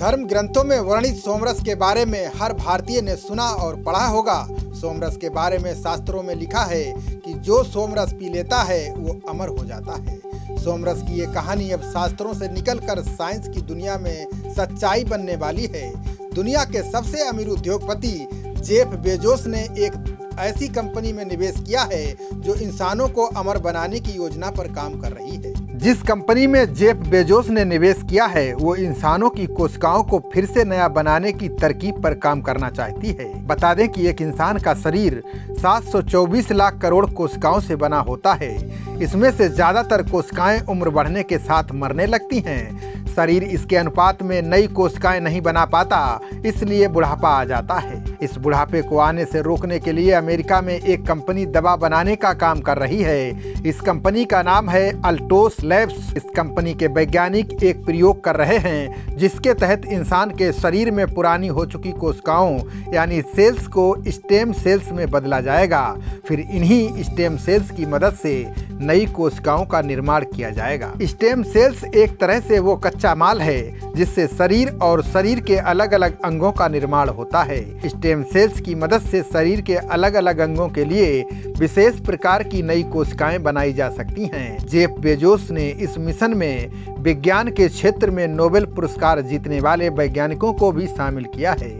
धर्म ग्रंथों में वर्णित सोमरस के बारे में हर भारतीय ने सुना और पढ़ा होगा। सोमरस के बारे में शास्त्रों में लिखा है कि जो सोमरस पी लेता है वो अमर हो जाता है। सोमरस की ये कहानी अब शास्त्रों से निकलकर साइंस की दुनिया में सच्चाई बनने वाली है। दुनिया के सबसे अमीर उद्योगपति जेफ बेजोस ने एक ऐसी कंपनी में निवेश किया है जो इंसानों को अमर बनाने की योजना पर काम कर रही है। जिस कंपनी में जेफ बेजोस ने निवेश किया है वो इंसानों की कोशिकाओं को फिर से नया बनाने की तरकीब पर काम करना चाहती है। बता दें कि एक इंसान का शरीर 724 लाख करोड़ कोशिकाओं से बना होता है। इसमें से ज्यादातर कोशिकाएं उम्र बढ़ने के साथ मरने लगती हैं। शरीर इसके अनुपात में नई कोशिकाएं नहीं बना पाता, इसलिए बुढ़ापा आ जाता है। इस बुढ़ापे को आने से रोकने के लिए अमेरिका में एक कंपनी दवा बनाने का काम कर रही है। इस कंपनी का नाम है अल्टोस लैब्स। इस कंपनी के वैज्ञानिक एक प्रयोग कर रहे हैं जिसके तहत इंसान के शरीर में पुरानी हो चुकी कोशिकाओं यानी सेल्स को स्टेम सेल्स में बदला जाएगा। फिर इन्हीं स्टेम सेल्स की मदद से नई कोशिकाओं का निर्माण किया जाएगा। स्टेम सेल्स एक तरह से वो कच्चा माल है जिससे शरीर और शरीर के अलग अलग अंगों का निर्माण होता है। स्टेम सेल्स की मदद से शरीर के अलग अलग अंगों के लिए विशेष प्रकार की नई कोशिकाएं बनाई जा सकती हैं। जेफ बेजोस ने इस मिशन में विज्ञान के क्षेत्र में नोबेल पुरस्कार जीतने वाले वैज्ञानिकों को भी शामिल किया है।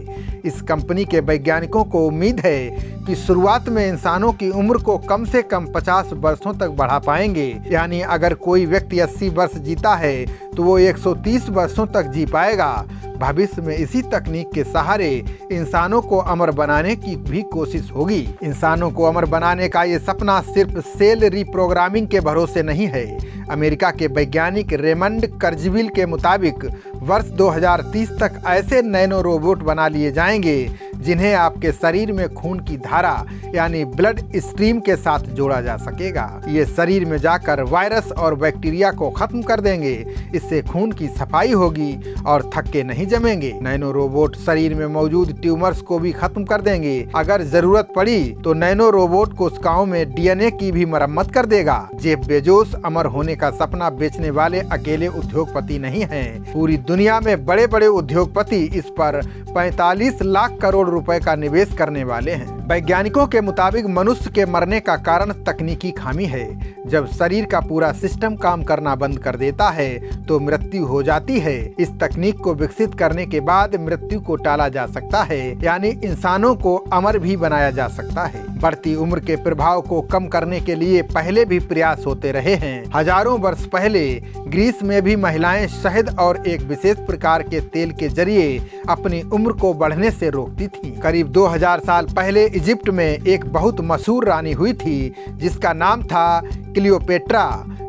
इस कंपनी के वैज्ञानिकों को उम्मीद है कि शुरुआत में इंसानों की उम्र को कम से कम 50 वर्षों तक बढ़ा पाएंगे। यानी अगर कोई व्यक्ति 80 वर्ष जीता है तो वो 130 वर्षों तक जी पाएगा। भविष्य में इसी तकनीक के सहारे इंसानों को अमर बनाने की भी कोशिश होगी। इंसानों को अमर बनाने का ये सपना सिर्फ सेल रिप्रोग्रामिंग के भरोसे नहीं है। अमेरिका के वैज्ञानिक रेमंड कर्जविल के मुताबिक वर्ष 2030 तक ऐसे नैनो रोबोट बना लिए जाएंगे जिन्हें आपके शरीर में खून की धारा यानी ब्लड स्ट्रीम के साथ जोड़ा जा सकेगा। ये शरीर में जाकर वायरस और बैक्टीरिया को खत्म कर देंगे। इससे खून की सफाई होगी और थक्के नहीं जमेंगे। नैनो रोबोट शरीर में मौजूद ट्यूमर्स को भी खत्म कर देंगे। अगर जरूरत पड़ी तो नैनो रोबोट कोशिकाओं में डीएनए की भी मरम्मत कर देगा। जेफ बेजोस अमर होने का सपना बेचने वाले अकेले उद्योगपति नहीं हैं। पूरी दुनिया में बड़े बड़े उद्योगपति इस पर 45 लाख करोड़ रुपए का निवेश करने वाले हैं। वैज्ञानिकों के मुताबिक मनुष्य के मरने का कारण तकनीकी खामी है। जब शरीर का पूरा सिस्टम काम करना बंद कर देता है तो मृत्यु हो जाती है। इस तकनीक को विकसित करने के बाद मृत्यु को टाला जा सकता है, यानी इंसानों को अमर भी बनाया जा सकता है। बढ़ती उम्र के प्रभाव को कम करने के लिए पहले भी प्रयास होते रहे हैं। हजारों वर्ष पहले ग्रीस में भी महिलाएं शहद और एक विशेष प्रकार के तेल के जरिए अपनी उम्र को बढ़ने से रोकती थीं। करीब 2000 साल पहले इजिप्ट में एक बहुत मशहूर रानी हुई थी जिसका नाम था क्लियोपेट्रा।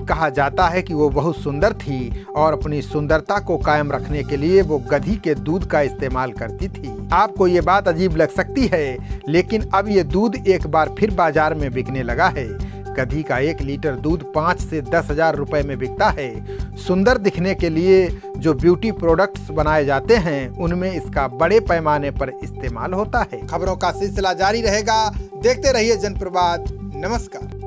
कहा जाता है कि वो बहुत सुंदर थी और अपनी सुंदरता को कायम रखने के लिए वो गधी के दूध का इस्तेमाल करती थी। आपको ये बात अजीब लग सकती है, लेकिन अब ये दूध एक बार फिर बाजार में बिकने लगा है। गधी का 1 लीटर दूध 5 से 10 हजार रुपए में बिकता है। सुंदर दिखने के लिए जो ब्यूटी प्रोडक्ट्स बनाए जाते हैं उनमें इसका बड़े पैमाने पर इस्तेमाल होता है। खबरों का सिलसिला जारी रहेगा। देखते रहिए जनप्रवाद। नमस्कार।